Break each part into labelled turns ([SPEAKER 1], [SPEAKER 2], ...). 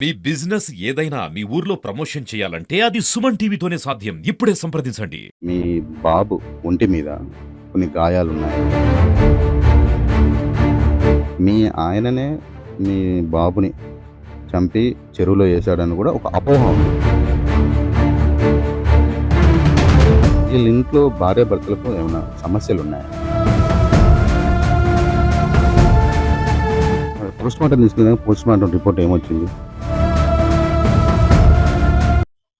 [SPEAKER 1] మీ business ఏదైనా మీ ఊర్లో promotion చేయాలంటే అది సుమన్ టీవీతోనే సాధ్యం. ఇప్పుడే సంప్రదించండి.
[SPEAKER 2] మీ బాబు ఒంటి మీద కొన్ని గాయాలున్నాయి. మీ ఆయననే మీ బాబుని చంపి చెరువులో ఏశాడని గూడా ఒక అపోహ ఉంది. ఈళ్ళింట్లో భార్యాభర్తలకు ఏమైనా సమస్యలున్నాయా? పోస్ట్‌మార్టం తీసుకున్నాక పోస్ట్‌మార్టం రిపోర్ట్ ఏమొచ్చింది?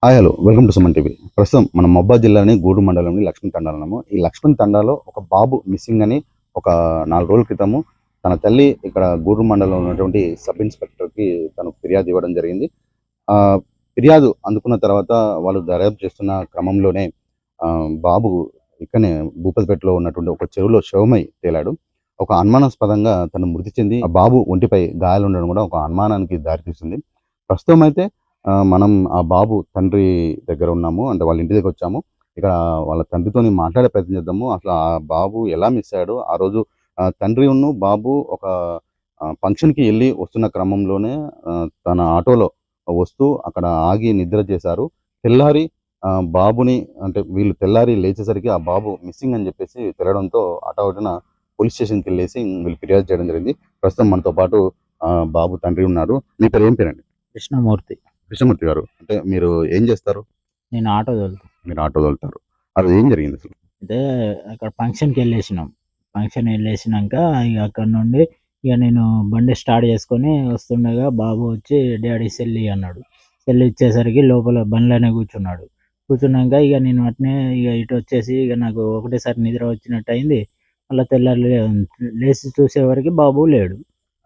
[SPEAKER 2] Hi hello! Welcome to Suman TV. ప్రస్తుతం మనం మహబూబాబాద్ జిల్లాలోని గూడూరు మండలంలోని లక్ష్మణ్ తండాలో ఉన్నాము. ఈ లక్ష్మణ్ తండాలో ఒక బాబు మిస్సింగ్ అని ఒక 4 రోజుల క్రితము తన తల్లి ఇక్కడ గూడూరు మండలంలో ఉన్నటువంటి సబ్ ఇన్స్‌పెక్టర్‌కి తను ఫిర్యాదు ఇవ్వడం జరిగింది. ఫిర్యాదు అందుకున్న తర్వాత వాళ్ళు దర్యాప్తు చేస్తున్న క్రమంలోనే బాబు ఇక్కడనే భూపతిపేటలో ఉన్నటువంటి ఒక చెరువులో శవమై తేలాడు. ఒక అనుమానాస్పదంగా తను మృతి చెంది ఆ బాబు ఒంటిపై గాయాలుండడం కూడా ఒక అనుమానానికి దారితీస్తుంది. ప్రస్తుతం అయితే మనం ఆ బాబు తండ్రి దగ్గర ఉన్నాము. అంటే వాళ్ళ ఇంటి దగ్గరొచ్చాము. ఇక్కడ వాళ్ళ తండ్రితోని మాట్లాడే ప్రయత్నం చేద్దాము. అసలు ఆ బాబు ఎలా మిస్ అయ్యాడో, ఆ రోజు బాబు ఒక ఫంక్షన్‌కి ఎళ్లి వస్తున్న క్రమంలోనే తన ఆటోలో వస్తూ అక్కడ ఆగి నిద్ర చేశారు. తెల్లారి బాబుని అంటే వీళ్ళు తెల్లారి లేచేసరికి ఆ బాబు మిస్సింగ్ అని చెప్పేసి తెలవడంతో హఠావుటిన పోలీస్ స్టేషన్‌కెళ్ళేసి వీళ్ళు ఫిర్యాదు చేయడం జరిగింది. ప్రస్తుతం మనతో పాటు బాబు తండ్రి ఉన్నారు. మీ పేరు ఏం పేరండి?
[SPEAKER 3] కృష్ణమూర్తి.
[SPEAKER 2] కృష్ణమూర్తి గారు. అంటే మీరు ఏం చేస్తారు?
[SPEAKER 3] నేను ఆటో తోలుతా.
[SPEAKER 2] మీరు ఆటో తోలుతారు. అది ఏం జరిగిందసలు?
[SPEAKER 3] అయితే అక్కడ ఫంక్షన్‌కెళ్ళేసినాం. ఫంక్షన్ ఎళ్ళేసినంక ఇగ అక్కడి నుండి నేను బండి స్టార్ట్ చేసుకొని వస్తుండగా బాబు వచ్చి డాడీ సెల్ అన్నాడు. సెల్ ఇచ్చేసరికి లోపల బండిలోనే కూర్చున్నాడు. కూర్చున్నాక నేను అట్నే ఇటొచ్చేసి నాకు ఒకటేసారి నిద్ర వచ్చినట్టయింది. మళ్ళా తెల్లారి లేసి చూసేవరకి బాబు లేడు.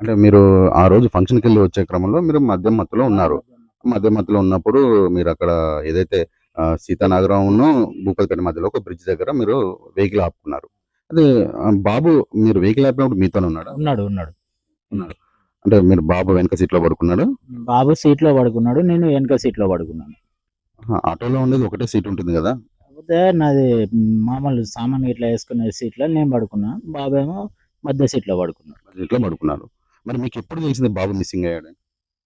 [SPEAKER 2] అంటే మీరు ఆ రోజు ఫంక్షన్‌కెళ్ళి వచ్చే క్రమంలో మీరు మద్యం మత్తులో ఉన్నారు. మద్యం మత్తులో ఉన్నప్పుడు మీరక్కడ ఏదైతే సీతానగరంను, భూపాలపేట మధ్యలో ఒక బ్రిడ్జ్ దగ్గర మీరు వెహికల్ ఆపుకున్నారు. అదే బాబు మీరు వెహికల్ ఆపినప్పుడు మీతోనే ఉన్నాడా?
[SPEAKER 3] ఉన్నాడు. ఉన్నాడు.
[SPEAKER 2] ఉన్నాడు. అంటే మీరు బాబు వెనక సీట్‌లో పడుకున్నాడా?
[SPEAKER 3] బాబు సీట్‌లో పడుకున్నాడు. నేను వెనక సీట్‌లో పడుకున్నాను.
[SPEAKER 2] ఆహా! ఆటోలో ఉండేది ఒకటే సీట్ ఉంటుంది గదా!
[SPEAKER 3] కాకపోతే నాది మామూలు సామాను గిట్లా యేసుకునే సీట్‌లో నేను పడుకున్నా. బాబేమో మధ్య సీట్‌లో పడుకున్నాడు.
[SPEAKER 2] సీట్‌లో పడుకున్నారు. మరి మీకెప్పుడు తెలిసింది బాబు మిస్సింగ్ అయ్యాడని?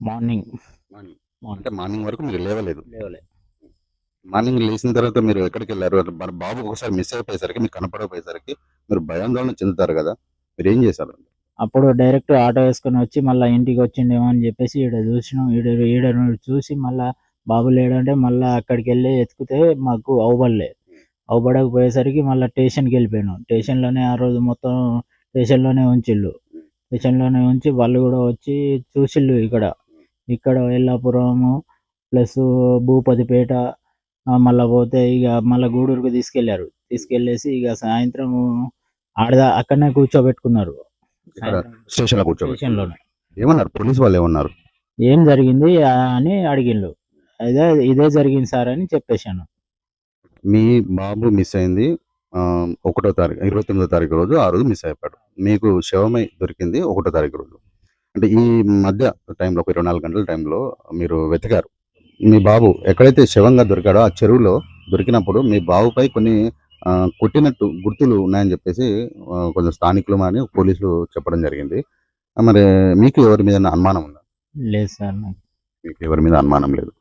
[SPEAKER 3] మార్నింగ్.
[SPEAKER 2] మార్నింగ్. అంటే
[SPEAKER 3] మార్నింగ్.
[SPEAKER 2] మార్నింగ్ వరకు మీరు లేవలేదు.
[SPEAKER 3] లేవలే.
[SPEAKER 2] మార్నింగ్ లేసిన తర్వాత మీరు ఎక్కడికెళ్లారు? అంటే మరి బాబు ఒకసారి మిస్ అయిపోయేసరికి, మీకు కనపడకపోయేసరికి మీరు భయాందోళన చెందుతారు గదా! మీరేం చేశారు?
[SPEAKER 3] అప్పుడు డైరెక్ట్ ఆటో యేసుకొని వచ్చి మళ్ళా ఇంటికొచ్చిండేమో అని జెప్పేసి ఈడ జూసినాం. ఈడ నుండి చూసి మళ్ళా బాబు లేడంటే మళ్ళా అక్కడికెళ్ళి ఎతికితే మాకు అవుపడలే. అవుపడకపోయేసరికి మళ్ళా స్టేషన్‌కెళ్ళిపోయినాం. స్టేషన్‌లోనే ఆ రోజు మొత్తం స్టేషన్‌లోనే ఉంచిళ్ళు. స్టేషన్‌లోనే ఉంచి వాళ్ళు గూడా వచ్చి చూసిళ్ళు ఇక్కడ. ఇక్కడ యెల్లాపురము ప్లస్ భూపతిపేట మళ్ళా పోతే మళ్ళా గూడూరుకి తీసుకెళ్లారు. తీసుకెళ్ళేసి సాయంత్రం అక్కడనే కూర్చోబెట్టుకున్నారు.
[SPEAKER 2] ఇక్కడ
[SPEAKER 3] సాయంత్రం
[SPEAKER 2] స్టేషన్‌లో కూర్చోబెట్టుకున్నారు.
[SPEAKER 3] స్టేషన్‌లోనే.
[SPEAKER 2] ఏమన్నారు? పోలీసు వాళ్ళేమన్నారు?
[SPEAKER 3] ఏం జరిగింది అని అడిగిళ్ళు. ఇదే జరిగింది సార్ అని చెప్పేసాను.
[SPEAKER 2] మీ బాబు మిస్ అయింది ఒకటో తారీఖు 29వ తారీఖు రోజు, ఆ రోజు మిస్ అయిపోయాడు. మీకు శవమై దొరికింది ఒకటో తారీఖు రోజు. అంటే ఈ మధ్య టైంలో ఒక 24 గంటల టైంలో మీరు వెతికారు. మీ బాబు ఎక్కడైతే శవంగా దొరికాడో ఆ చెరువులో దొరికినప్పుడు మీ బాబుపై కొన్ని కొట్టినట్టు గుర్తులు ఉన్నాయని జెప్పేసి కొంచెం స్థానికులు గాని, పోలీసులు చెప్పడం జరిగింది. మరి మీకు ఎవరి మీదన్నా అనుమానం ఉందా?
[SPEAKER 3] లేదు సార్ నాకు.
[SPEAKER 2] మీకు ఎవరి మీద అనుమానం లేదు.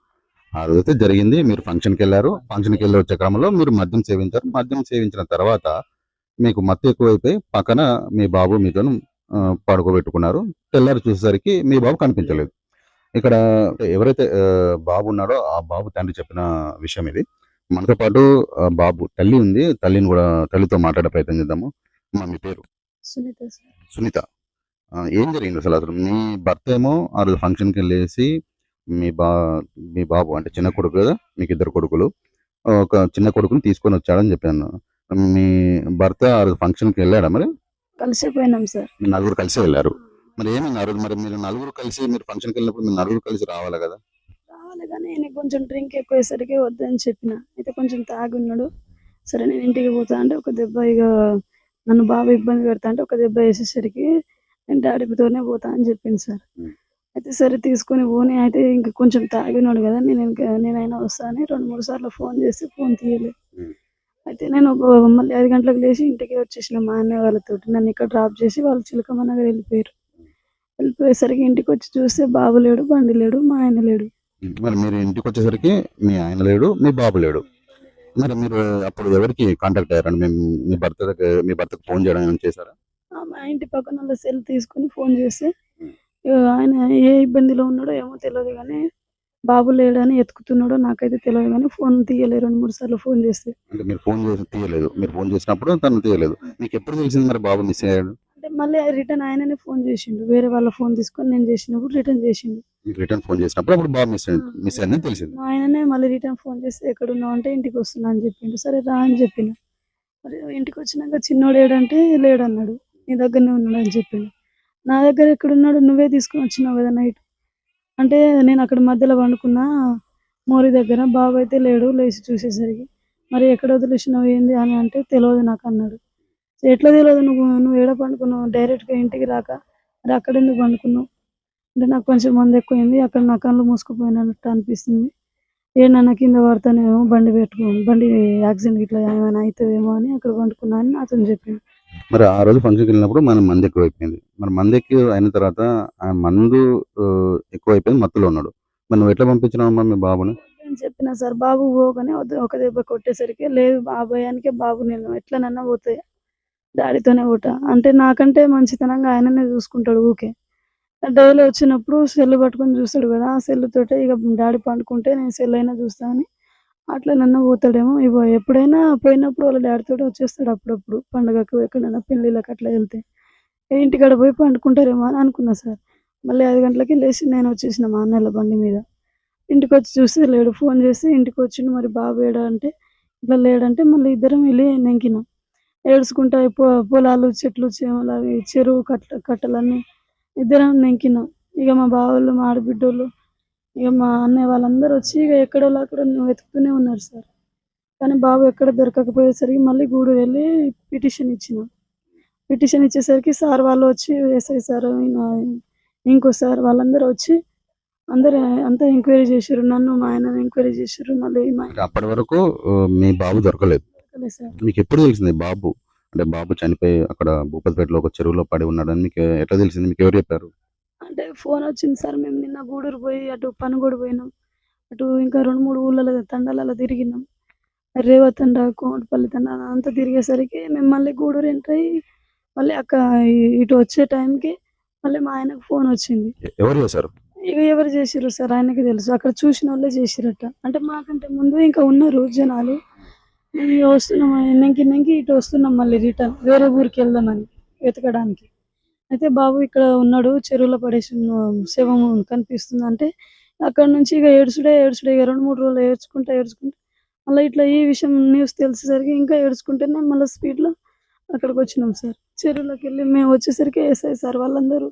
[SPEAKER 2] ఆ రోజైతే జరిగింది. మీరు ఫంక్షన్‌కెళ్లారు. ఫంక్షన్‌కెళ్ళి వచ్చే క్రమంలో మీరు మద్యం సేవించారు. మద్యం సేవించిన తర్వాత మీకు మత్తు ఎక్కువైపోయి పక్కన మీ బాబు మీతోని పడుకోబెట్టుకున్నారు. తెల్లారి చూసేసరికి మీ బాబు కనిపించలేదు. ఇక్కడ ఎవరైతే బాబు ఉన్నాడో ఆ బాబు తండ్రి చెప్పిన విషయం ఇది. మనతో పాటు బాబు తల్లి ఉంది. తల్లితో మాట్లాడే ప్రయత్నం చేద్దాము. అమ్మ మీ పేరు?
[SPEAKER 4] సునీత సార్.
[SPEAKER 2] సునీత. ఏం జరిగిందసలు? మీ భర్త ఏమో ఆ రోజు ఫంక్షన్‌కెళ్ళేసి మీ బా మీ బాబు అంటే చిన్న కొడుకు గదా! మీకిద్దరు కొడుకులు. ఒక చిన్న కొడుకుని తీసుకొనొచ్చాడని జెప్పాను. మీ భర్త ఆ రోజు ఫంక్షన్‌కెళ్ళాడా మరి?
[SPEAKER 4] కలిసే పోయినాం సార్.
[SPEAKER 2] మీరు నలుగురు కలిసే వెళ్లారు. మరి ఏమైంది ఆ రోజు? మరి మీరు నలుగురు కలిసి మీరు ఫంక్షన్‌కెళ్ళినప్పుడు మీరు నలుగురు కలిసి రావాలి గదా!
[SPEAKER 4] రావాలి గానీ ఈయనకి కొంచెం డ్రింక్ ఎక్కువయ్యేసరికి వద్దని చెప్పిన. అయితే కొంచెం తాగున్నాడు. సరే నేను ఇంటికి పోతా అంటే ఒక దెబ్బ నన్ను బాగా ఇబ్బంది పెడతా అంటే ఒక దెబ్బ ఏసేసరికి నేను డ్యాడీతోనే పోతా అని చెప్పిండు సార్.
[SPEAKER 2] హ్మ్.
[SPEAKER 4] అయితే సరే తీసుకొని పోనీ అయితే ఇంక కొంచెం తాగినోడు గదా! నేనైనా వస్తా అని 2, 3 సార్లు ఫోన్ చేస్తే ఫోన్ తీయలేదు.
[SPEAKER 2] హ్మ్.
[SPEAKER 4] అయితే నేను మళ్ళీ 5 గంటలకు లేసి ఇంటికి వచ్చేసిన మా అన్నయ్య వాళ్ళతోటి. నన్ను ఇక్కడ డ్రాప్ చేసి వాళ్ళు చిలకమ్మ నగర్ వెళ్ళిపోయారు. వెళ్ళిపోయేసరికి ఇంటికి వచ్చి చూస్తే బాబు లేడు, బండి లేడు, మా ఆయన లేడు.
[SPEAKER 2] మరి మీరు ఇంటికి వచ్చేసరికి మీ ఆయన లేడు, మీ బాబు లేడు. మరి మీరు అప్పుడు ఎవరికి కాంటాక్ట్ అయ్యారండి? మీ భర్తకు ఫోన్ చేయడం ఏమైనా చేశారా?
[SPEAKER 4] మా ఇంటి పక్కనోళ్ళ సెల్ తీసుకొని ఫోన్ చేస్తే ఆయన ఏ ఇబ్బందిలో ఉన్నాడో ఏమో తెలవదు గానీ, బాబు లేడని ఎతుకుతున్నాడో నాకైతే తెలవదు గానీ ఫోన్ తీయలే 2, 3 సార్లు ఫోన్ చేస్తే.
[SPEAKER 2] అంటే మీరు ఫోన్ చేసి తీయలేదు. మీరు ఫోన్ చేసినప్పుడు తను తీయలేదు. మీకెప్పుడు తెలిసింది మరి బాబు మిస్ అయ్యాడు?
[SPEAKER 4] అంటే మళ్ళీ రిటర్న్ ఆయననే ఫోన్ చేసిండు. వేరే వాళ్ళ ఫోన్ తీసుకొని నేను చేసినప్పుడు రిటర్న్ చేసిండు.
[SPEAKER 2] మీకు రిటర్న్ ఫోన్ చేసినప్పుడు అప్పుడు బాబు మిస్ అయిందని తెలిసింది.
[SPEAKER 4] మా ఆయననే మళ్ళీ రిటర్న్ ఫోన్ చేసి ఎక్కడున్నావు అంటే ఇంటికి వస్తున్నా అని చెప్పిండు. సరే రా అని చెప్పిన. మరి ఇంటికి వచ్చినాక చిన్నోడు ఏడంటే లేడన్నాడు. నీ దగ్గరనే ఉన్నాడు అని చెప్పిండు. నా దగ్గర ఎక్కడున్నాడు, నువ్వే తీసుకొని వచ్చినావు కదా నైట్ అంటే, నేను అక్కడ మధ్యలో పండుకున్నా మోరి దగ్గర. బాబు అయితే లేడు లేచి చూసేసరికి. మరి ఎక్కడ వదిలేసినావు ఏంది అని అంటే తెలియదు నాకు అన్నాడు. ఎట్లా తెలియదు, నువ్వు ఏడ పండుకున్నావు, డైరెక్ట్గా ఇంటికి రాక మరి అక్కడ ఎందుకు పండుకున్నావు అంటే, నాకు కొంచెం మంది ఎక్కువైంది, అక్కడ నా కళ్ళు మూసుకుపోయినట్టు అనిపిస్తుంది, ఏడన్నా కింద పడతానేమో, బండి యాక్సిడెంట్ ఇట్లా ఏమైనా అవుతుందేమో అని అక్కడ పండుకున్నా అని నాతో చెప్పింది.
[SPEAKER 2] మరి ఆ రోజు ఫంక్షన్కి వెళ్ళినప్పుడు మనం మంది ఎక్కువైపోయింది. మరి మంది ఎక్కువ అయిన తర్వాత ఆ మందు ఎక్కువైపోయింది, మత్తులో ఉన్నాడు. మరి నువ్వు ఎట్లా పంపించినావమ్మా మీ బాబుని?
[SPEAKER 4] నేను చెప్పిన సార్ బాబు పోగానే ఒక దెబ్బ కొట్టేసరికి లేదు ఆ భయానికే బాబు నేను ఎట్లనన్నా పోతాయి డాడీతోనే పోతా అంటే, నాకంటే మంచితనంగా ఆయననే చూసుకుంటాడు ఊకే. డైలీ వచ్చినప్పుడు సెల్ పట్టుకొని చూస్తాడు కదా, ఆ సెల్ తోటే ఇక డాడీ పండుకుంటే నేను సెల్ అయినా చూస్తా అని అట్లనన్నా పోతాడేమో. ఎప్పుడైనా పోయినప్పుడు వాళ్ళ డాడీతోటి వచ్చేస్తాడు అప్పుడప్పుడు పండగకు ఎక్కడైనా పెళ్ళిళ్ళకి అట్లా వెళ్తే. ఇంటికాడ పోయి పండుకుంటారేమో అని అనుకున్నా సార్. మళ్ళీ 5 గంటలకి లేచి నేను వచ్చేసిన మా అన్నయ్యల బండి మీద. ఇంటికొచ్చి చూస్తే లేడు. ఫోన్ చేసి ఇంటికొచ్చిండు మరి బాబు ఏడా అంటే, ఇట్లా లేడంటే మళ్ళీ ఇద్దరం వెళ్ళి నెంకినాం. ఏడ్చుకుంటా పొలాలు, చెట్లు, చేమలు అవి చెరువు కట్టలన్నీ ఇద్దరం నెంకినాం. ఇక మా బావోళ్ళు, మా ఆడబిడ్డోళ్ళు, ఇక మా అన్నయ్య వాళ్ళందరూ వచ్చి ఇక ఎక్కడోళ్ళు అక్కడ వెతుకుతూనే ఉన్నారు సార్. కానీ బాబు ఎక్కడ దొరకకపోయేసరికి మళ్ళీ గూడూరు వెళ్ళి పిటిషన్ ఇచ్చినాం. పిటిషన్ ఇచ్చేసరికి సార్ వాళ్ళు వచ్చి ఎస్ఐ సార్, ఇంకో సార్ వాళ్ళందరూ వచ్చి అందరూ అంతా ఎంక్వైరీ చేసిర్రు. నన్ను, మా ఆయనని ఎంక్వైరీ చేసిర్రు. మళ్ళీ మా
[SPEAKER 2] అంటే అప్పటి వరకు మీ బాబు దొరకలేదు.
[SPEAKER 4] ఆయనలే సార్.
[SPEAKER 2] మీకు ఎప్పుడు తెలిసింది బాబు అంటే బాబు చనిపోయి అక్కడ భూపతిపేటలో ఒక చెరువులో పడి ఉన్నాడని మీకు ఎట్లా తెలిసింది? మీకు ఎవరు చెప్పారు?
[SPEAKER 4] అంటే ఫోన్ వచ్చింది సార్. మేము నిన్న గూడూరు పోయి అటు పనుగోడు పోయినాం. అటు ఇంకా 2, 3 ఊర్లలో తండాలలో తిరిగినాం. రేవతండ, తండా, కోమటిపల్లి తండా అంతా తిరిగేసరికి మేము మళ్ళీ గూడూరు ఎంటర్ అయ్యి మళ్ళీ ఇటు వచ్చే టైంకి మళ్ళీ మా ఆయనకు ఫోన్ వచ్చింది.
[SPEAKER 2] ఎవరు చేశారు?
[SPEAKER 4] ఇక ఎవరు చేసిర్రు సార్ ఆయనకి తెలుసు. అక్కడ చూసినోళ్ళే చేసిరట. అంటే మాకంటే ముందు ఇంకా ఉన్నారు జనాలు. మేము ఇక వస్తున్నాం నెంకి ఇటు వస్తున్నాం మళ్ళీ రిటర్న్ వేరే ఊరికి వెళ్దామని వెతకడానికి. అయితే బాబు ఇక్కడ ఉన్నాడు, చెరువులో పడేసి శవం కనిపిస్తుంది అంటే, అక్కడ నుంచి ఇక ఏడుచుడే ఇక 2, 3 రోజులు ఏడ్చుకుంటా మళ్ళీ ఇట్లా ఈ విషయం న్యూస్ తెలిసేసరికి ఇంకా ఏడ్చుకుంటేనే మళ్ళీ స్పీడ్లో అక్కడికి వచ్చినాం సార్. చెరువులోకి వెళ్ళి మేము వచ్చేసరికి ఎస్ఐ సార్ వాళ్ళందరూ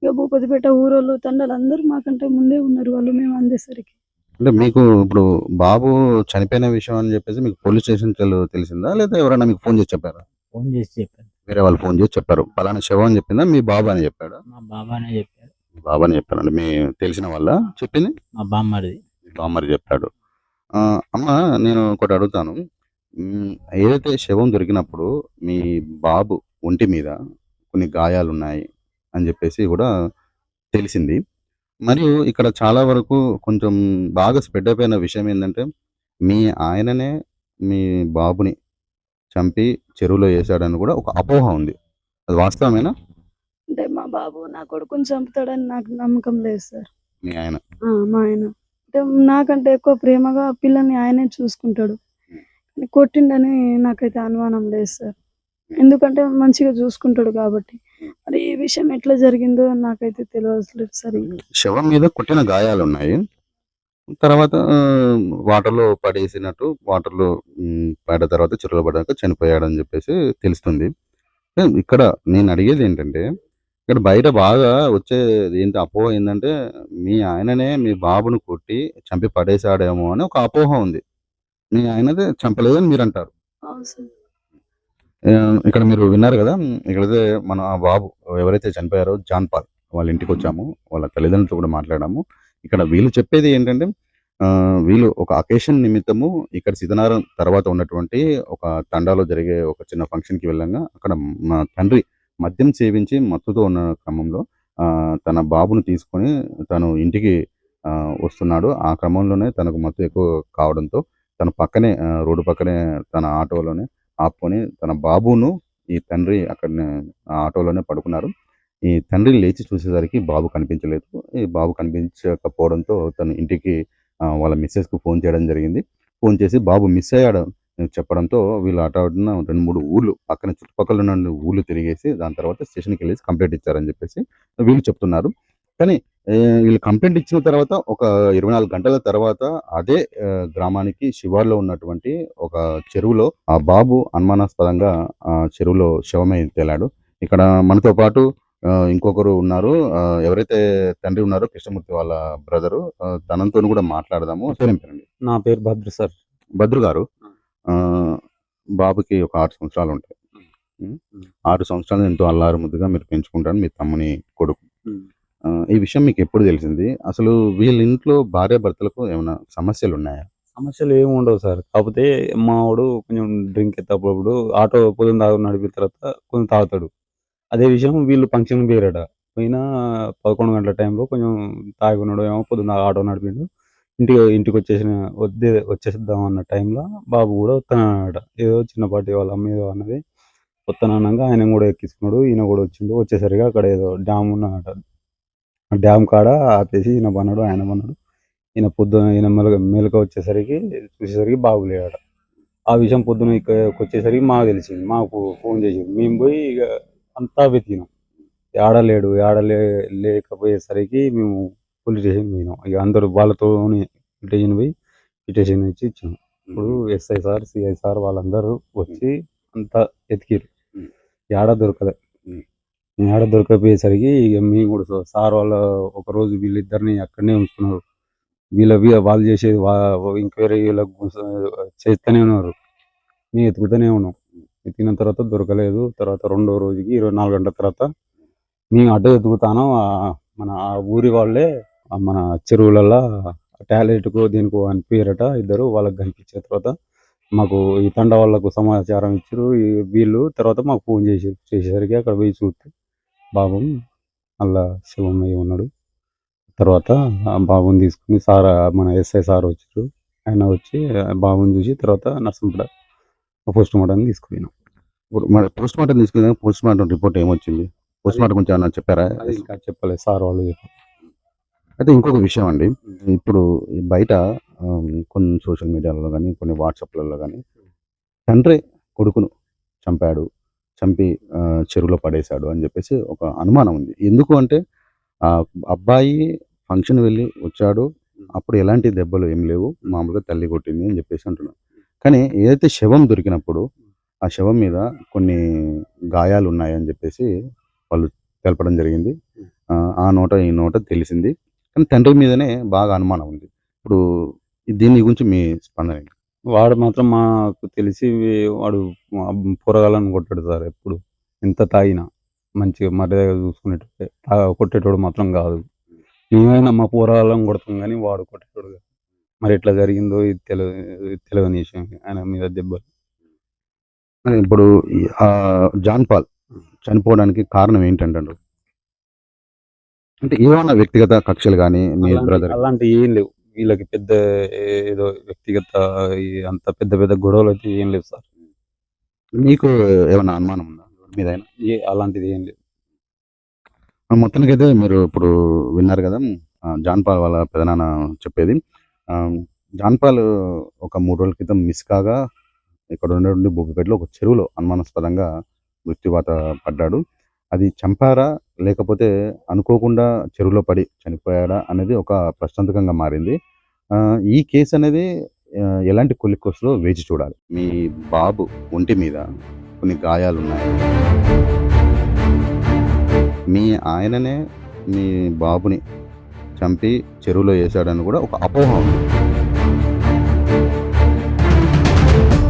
[SPEAKER 4] ఇక భూపతిపేట ఊరోళ్ళు, తండాలు అందరూ మాకంటే ముందే ఉన్నారు వాళ్ళు మేము అందేసరికి.
[SPEAKER 2] అంటే మీకు ఇప్పుడు బాబు చనిపోయిన విషయం అని చెప్పేసి మీకు పోలీస్ స్టేషన్ తెలిసిందా, లేదా ఎవరైనా మీకు ఫోన్ చేసి చెప్పారా?
[SPEAKER 3] ఫోన్ చేసి చెప్పాను.
[SPEAKER 2] వేరే వాళ్ళు ఫోన్ చేసి చెప్పారు, పలానా శవం అని చెప్పిందా, మీ బాబు అని చెప్పాడా?
[SPEAKER 3] మా బాబానే చెప్పారు.
[SPEAKER 2] మీ బాబు అని చెప్పారండి. మీ తెలిసిన వాళ్ళ చెప్పింది?
[SPEAKER 3] మా బామ్మడిది.
[SPEAKER 2] మీ బామ్మరి చెప్పాడు. అమ్మ, నేను ఒకటి అడుగుతాను. ఏదైతే శవం దొరికినప్పుడు మీ బాబు ఒంటి మీద కొన్ని గాయాలు ఉన్నాయి అని చెప్పేసి కూడా తెలిసింది. మరియు ఇక్కడ చాలా వరకు కొంచెం బాగా స్ప్రెడ్ అయిపోయిన విషయం ఏంటంటే, మీ ఆయననే మీ బాబుని చంపి చెరువులో వేసాడని కూడా ఒక అపోహ ఉంది. అది వాస్తవమేనా?
[SPEAKER 4] అంటే మా బాబు నా కొడుకుని చంపుతాడని నాకు నమ్మకం లేదు సార్.
[SPEAKER 2] మీ ఆయన
[SPEAKER 4] మా ఆయన అంటే నాకంటే ఎక్కువ ప్రేమగా పిల్లల్ని ఆయనే చూసుకుంటాడు. కానీ కొట్టిండని నాకైతే అనుమానం లేదు సార్. ఎందుకంటే మంచిగా చూసుకుంటాడు కాబట్టి. మరి ఈ విషయం ఎట్లా జరిగిందో నాకైతే తెలియట్లేదు సార్.
[SPEAKER 2] శవం మీద కొట్టిన గాయాలు ఉన్నాయి. తర్వాత వాటర్లో పడేసినట్టు, వాటర్లో పడ్డ తర్వాత చెరువులో పడ్డాక చనిపోయాడని చెప్పేసి తెలుస్తుంది. ఇక్కడ నేను అడిగేది ఏంటంటే, ఇక్కడ బయట బాగా వచ్చేది ఏంటి అపోహ ఏంటంటే, మీ ఆయననే మీ బాబును కొట్టి చంపి పడేసాడేమో అని ఒక అపోహ ఉంది. మీ ఆయనదే చంపలేదని మీరు అంటారు.
[SPEAKER 4] అవును సార్.
[SPEAKER 2] ఇక్కడ మీరు విన్నారు కదా, ఇక్కడైతే మన ఆ బాబు ఎవరైతే చనిపోయారో జాన్ పాల్ వాళ్ళ ఇంటికి వచ్చాము, వాళ్ళ తల్లిదండ్రులతో కూడా మాట్లాడాము. ఇక్కడ వీళ్ళు చెప్పేది ఏంటంటే, వీళ్ళు ఒక అకేషన్ నిమిత్తము ఇక్కడ సీతనారాయణ తర్వాత ఉన్నటువంటి ఒక తండాలో జరిగే ఒక చిన్న ఫంక్షన్కి వెళ్ళంగా అక్కడ మా తండ్రి మద్యం సేవించి మత్తుతో ఉన్న క్రమంలో తన బాబును తీసుకొని తను ఇంటికి వస్తున్నాడు. ఆ క్రమంలోనే తనకు మత్తు ఎక్కువ కావడంతో తన పక్కనే రోడ్డు పక్కనే తన ఆటోలోనే ఆపుకొని తన బాబును ఈ తండ్రి అక్కడనే ఆ ఆటోలోనే పడుకున్నారు. ఈ తండ్రి లేచి చూసేసరికి బాబు కనిపించలేదు. ఈ బాబు కనిపించకపోవడంతో తను ఇంటికి వాళ్ళ మిసెస్‌కి ఫోన్ చేయడం జరిగింది. ఫోన్ చేసి బాబు మిస్ అయ్యాడు అని చెప్పడంతో వీళ్ళు హఠాత్తున 2, 3 ఊర్లు పక్కన చుట్టుపక్కల ఉన్న ఊర్లు తిరిగేసి దాని తర్వాత స్టేషన్‌కెళ్ళేసి కంప్లెయింట్ ఇచ్చారని చెప్పేసి వీళ్ళు చెప్తున్నారు. కానీ వీళ్ళు కంప్లెయింట్ ఇచ్చిన తర్వాత ఒక 24 గంటల తర్వాత అదే గ్రామానికి శివారులో ఉన్నటువంటి ఒక చెరువులో ఆ బాబు అనుమానాస్పదంగా చెరువులో శవమై తేలాడు. ఇక్కడ మనతో పాటు ఇంకొకరు ఉన్నారు. ఎవరైతే తండ్రి ఉన్నారో కృష్ణమూర్తి వాళ్ళ బ్రదరు. తనతోని కూడా మాట్లాడదాము. పేరేం పేరండి?
[SPEAKER 5] నా పేరు భద్రు సార్.
[SPEAKER 2] భద్రు గారు, బాబుకి ఒక 6 సంవత్సరాలు ఉంటాయి. 6 సంవత్సరాలు ఎంతో అల్లారు ముద్దుగా మీరు పెంచుకుంటారు, మీ తమ్ముని కొడుకు. ఈ విషయం మీకు ఎప్పుడు తెలిసింది? అసలు వీళ్ళ ఇంట్లో భార్యాభర్తలకు ఏమైనా సమస్యలు ఉన్నాయా?
[SPEAKER 5] సమస్యలు ఏమి ఉండవు సార్. కాకపోతే మావోడు కొంచెం డ్రింక్ ఎత్తప్పుడు ఆటో పొద్దున నడిపిన తర్వాత కొంచెం తాగుతాడు. అదే విషయం వీళ్ళు ఫంక్షన్‌కి పోయిరట. పోయినా 11 గంటల టైంలో కొంచెం తాగి ఉన్నాడో ఏమో పొద్దున్న ఆటో నడిపిండు. వచ్చేద్దాం అన్న టైంలో బాబు కూడా వస్తానన్నాడట. ఏదో చిన్నపాటి వాళ్ళ అమ్మ ఏదో అన్నది. వస్తాననంగా ఆయన కూడా ఎక్కించుకున్నాడు. ఈయన కూడా వచ్చిండు. వచ్చేసరికి అక్కడ ఏదో డ్యామ్ ఉన్నదట. ఆ డ్యామ్ కాడ ఆపేసి ఈయన పన్నాడు, ఆయన పన్నాడు. ఈయన మెలకువ వచ్చేసరికి చూసేసరికి బాబు లేడట. ఆ విషయం పొద్దున ఇక్కడికొచ్చేసరికి మాకు తెలిసింది. మాకు ఫోన్ చేసిండు. మేము పోయి ఇక అంతా వెతికినాం. లేడు. లేకపోయేసరికి మేము పోలీస్ స్టేషన్‌కి పోయినాం. ఇక అందరూ వాళ్ళతోని స్టేషన్‌కి పోయి పిటిషన్ ఇచ్చి ఇచ్చినాం. ఇప్పుడు ఎస్ఐ సార్, సిఐ సార్ వాళ్ళందరూ వచ్చి అంతా ఎతికిర్రు. యాడ దొరకలే. యాడ దొరకకపోయేసరికి ఇక మేము కూడా సార్ వాళ్ళ ఒకరోజు వీళ్ళిద్దరిని అక్కడనే ఉంచుకున్నారు. వాళ్ళు చేసేది ఎంక్వైరీ వీళ్ళకు చేస్తూనే ఉన్నారు. మేము ఎతుకుతూనే ఉన్నాం. ఎతికిన తర్వాత దొరకలేదు. తర్వాత రెండో రోజుకి 24 గంటల తర్వాత మేము అడ్డు ఎతుకుతాను. మన ఆ ఊరి వాళ్ళే మన చెరువులలో టాయిలెట్‌కో దేనికో అనిపోయారట ఇద్దరు. వాళ్ళకి కనిపించిన తర్వాత మాకు ఈ తండా వాళ్ళకు సమాచారం ఇచ్చిర్రు. వీళ్ళు తర్వాత మాకు ఫోన్ చేసేసరికి అక్కడ పోయి చూస్తే బాబు అలా శవమై ఉన్నాడు. తర్వాత ఆ బాబుని తీసుకొని మన ఎస్ఐ సార్ వచ్చారు. ఆయన వచ్చి బాబుని చూసి తర్వాత నర్సంపేట పోస్ట్‌మార్టం తీసుకుపోయినాం.
[SPEAKER 2] ఇప్పుడు మరి పోస్ట్‌మార్టం తీసుకున్నాక పోస్ట్‌మార్టం రిపోర్ట్ ఏమొచ్చింది? పోస్ట్‌మార్టం గురించి ఏమన్నా చెప్పారా?
[SPEAKER 5] అది ఇంకా చెప్పలేదు. సార్ వాళ్ళు చెప్పారు.
[SPEAKER 2] అయితే ఇంకొక విషయం అండి. ఇప్పుడు బయట కొన్ని సోషల్ మీడియాలో గానీ, కొన్ని వాట్సాప్‌లలో గానీ తండ్రే కొడుకును చంపి చెరువులో పడేశాడు అని చెప్పేసి ఒక అనుమానం ఉంది. ఎందుకు అంటే అబ్బాయి ఫంక్షన్ వెళ్ళి వచ్చాడు. అప్పుడు ఎలాంటి దెబ్బలు ఏమి లేవు. మామూలుగా తల్లి కొట్టింది అని చెప్పేసి అంటున్నారు. కానీ ఏదైతే శవం దొరికినప్పుడు ఆ శవం మీద కొన్ని గాయాలు ఉన్నాయని చెప్పేసి వాళ్ళు తెలపడం జరిగింది. ఆ నోట ఈ నోట తెలిసింది. కానీ తండ్రి మీదనే బాగా అనుమానం ఉంది. ఇప్పుడు దీని గురించి మీ స్పందన ఏంటి?
[SPEAKER 5] వాడు మాత్రం మాకు తెలిసి వాడు పోరగాళ్ళని కొట్టాడు సార్ ఎప్పుడు. ఎంత తాగినా మంచిగా మర్యాదగా చూసుకునేటోడే. కొట్టేటోడు మాత్రం కాదు. మేమైనా మా పోరగాళ్ళని కొడతాం కానీ వాడు కొట్టేటోడు కాదు. మరి ఎట్లా జరిగిందో ఇది తెలియని విషయం ఆయన మీద దెబ్బలు.
[SPEAKER 2] ఇప్పుడు జాన్ పాల్ చనిపోవడానికి కారణం ఏంటంటారు? అంటే ఏమన్నా వ్యక్తిగత కక్షలు కానీ మీ బ్రదర్
[SPEAKER 5] అలాంటివి ఏం లేవు. వీళ్ళకి పెద్ద ఏదో వ్యక్తిగత అంత పెద్ద గొడవలు అయితే ఏం లేవు సార్.
[SPEAKER 2] మీకు ఏమన్నా అనుమానం ఉందా మీదైనా?
[SPEAKER 5] అలాంటిది ఏం లేదు.
[SPEAKER 2] మొత్తానికైతే మీరు ఇప్పుడు విన్నారు కదా, జాన్ పాల్ వాళ్ళ పెదనాన్న చెప్పేది. జాన్ పాల్ ఒక 3 రోజుల క్రితం మిస్ కాగా ఇక్కడ ఉన్నటువంటి బొగ్గుపేటలో ఒక చెరువులో అనుమానాస్పదంగా మృత్యువాత పడ్డాడు. అది చంపారా లేకపోతే అనుకోకుండా చెరువులో పడి చనిపోయాడా అనేది ఒక ప్రశ్నార్థకంగా మారింది. ఈ కేసు అనేది ఎలాంటి కొలిక్కొస్తుందో వేచి చూడాలి. మీ బాబు ఒంటి మీద కొన్ని గాయాలున్నాయి. మీ ఆయననే మీ బాబుని చంపి చెరువులో వేసాడని కూడా ఒక అపోహ ఉంది.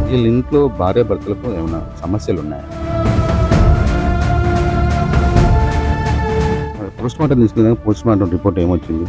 [SPEAKER 2] వీళ్ళ ఇంట్లో భార్యాభర్తలకు ఏమైనా సమస్యలు ఉన్నాయా? పోస్ట్‌మార్టం తీసుకున్నాక పోస్ట్‌మార్టం రిపోర్ట్ ఏమొచ్చింది?